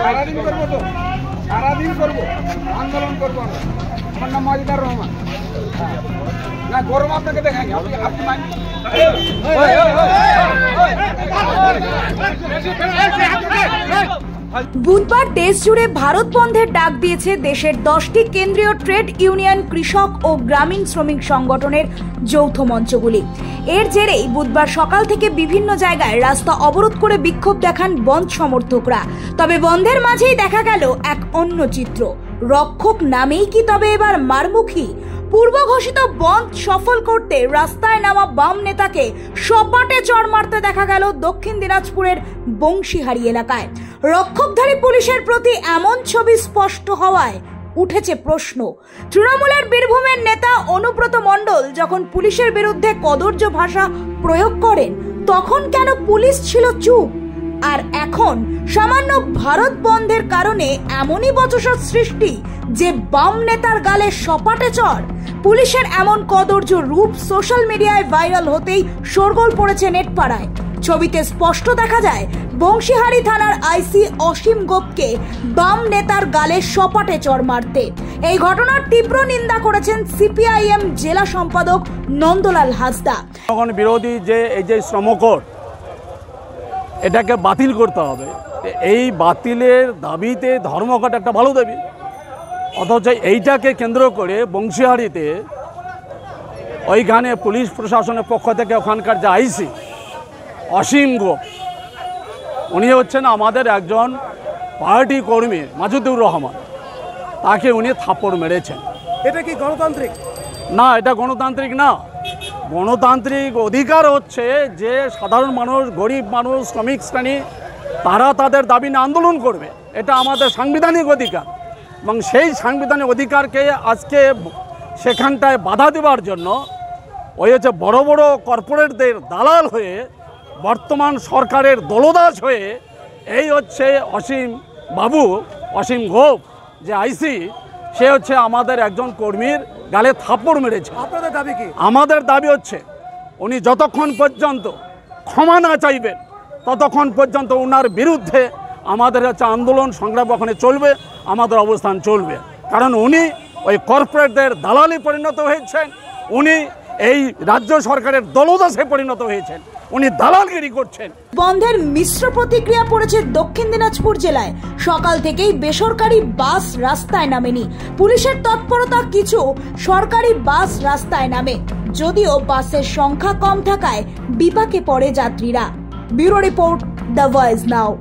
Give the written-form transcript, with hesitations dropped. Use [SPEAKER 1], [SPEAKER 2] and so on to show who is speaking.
[SPEAKER 1] সারাদিন করবো তো, সারাদিন করবো, আন্দোলন করবো। আমার নাম মজিদার রহমান। না গরম আপনাকে দেখায়নি, আপনি মানি।
[SPEAKER 2] বুধবার দেশ জুড়ে ভারত বন্ধের ডাক দিয়েছে দেশের 10টি কেন্দ্রীয় ট্রেড ইউনিয়ন, কৃষক ও গ্রামীণ শ্রমিক সংগঠনের যৌথ মঞ্চগুলি। এর জেরেই বুধবার সকাল থেকে বিভিন্ন জায়গায় রাস্তা অবরোধ করে বিক্ষোভ দেখান বন্ধ সমর্থকরা। তবে বন্ধের মাঝেই দেখা গেল এক অন্য চিত্র। রক্ষক নামেই কি তবে এবার মারমুখী? পূর্ব ঘোষিত বন্ধ সফল করতে রাস্তায় নামা বাম নেতাকে সপাটে চড় মারতে দেখা গেল দক্ষিণ দিনাজপুরের বংশীহারি এলাকায়। রক্ষকধারী পুলিশের প্রতি এমন ছবি স্পষ্ট হওয়ায় উঠেছে প্রশ্ন। তৃণমূলের বীরভূমের নেতা অনুব্রত মণ্ডল যখন পুলিশের বিরুদ্ধে কদর্য ভাষা প্রয়োগ করেন তখন কেন পুলিশ ছিল চুপ? আর এখন সামান্য ভারত বন্ধের কারণে এমনই বচসা সৃষ্টি যে বাম নেতার গালে সপাটে চড়। পুলিশের এমন কদর্য রূপ সোশ্যাল মিডিয়ায় ভাইরাল হতেই শোরগোল পড়েছে নেটপাড়ায়। ছবিতে স্পষ্ট দেখা যায় বংশীহারি থানার আইসি অসীম গোপকে বাম নেতার গালে সপাটে চড় মারতে। এই ঘটনার তীব্র নিন্দা করেছেন সিপিআইএম জেলা সম্পাদক নন্দলাল হাসদা।
[SPEAKER 3] বিরোধী যে এই যে শ্রমকোড, এটাকে বাতিল করতে হবে। এই বাতিলের দাবিতে ধর্মঘট একটা ভালো দাবি, অথচ এইটাকে কেন্দ্র করে বংশীহারিতে ওইখানে পুলিশ প্রশাসনের পক্ষ থেকে ওখানকার যে আইসি অসীম গোপ, উনি হচ্ছেন আমাদের একজন পার্টি কর্মী মাজিদুর রহমান, তাকে উনি থাপ্পড় মেরেছেন।
[SPEAKER 4] এটা কি গণতান্ত্রিক?
[SPEAKER 3] না, এটা গণতান্ত্রিক না। গণতান্ত্রিক অধিকার হচ্ছে যে সাধারণ মানুষ, গরিব মানুষ, শ্রমিক শ্রেণী তারা তাদের দাবি নিয়ে আন্দোলন করবে, এটা আমাদের সাংবিধানিক অধিকার। এবং সেই সাংবিধানিক অধিকারকে আজকে সেখানটায় বাধা দেওয়ার জন্য ওই হচ্ছে বড় বড় কর্পোরেটদের দালাল হয়ে, বর্তমান সরকারের দলদাস হয়ে এই হচ্ছে অসীম বাবু, অসীম ঘোষ যে আইসি, সে হচ্ছে আমাদের একজন কর্মীর গালে থাপ্পড় মেরেছে।
[SPEAKER 4] আপনাদের দাবি কি?
[SPEAKER 3] আমাদের দাবি হচ্ছে উনি যতক্ষণ পর্যন্ত ক্ষমা না চাইবেন ততক্ষণ পর্যন্ত ওনার বিরুদ্ধে আমাদের হচ্ছে আন্দোলন সংগ্রাম ওখানে চলবে, আমাদের অবস্থান চলবে। কারণ উনি ওই কর্পোরেটদের দালালি পরিণত হয়েছেন, উনি এই রাজ্য সরকারের দলদাসে পরিণত হয়েছেন, উনি দালালগিরি করছেন।
[SPEAKER 2] বন্ধের মিশ্র প্রতিক্রিয়া পড়েছে দক্ষিণ দিনাজপুর জেলায়। সকাল থেকেই বেসরকারি বাস রাস্তায় নামেনি। পুলিশের তৎপরতা কিছু সরকারি বাস রাস্তায় নামে, যদিও বাসের সংখ্যা কম থাকায় বিপাকে পড়ে যাত্রীরা। Bureau report, the voice now.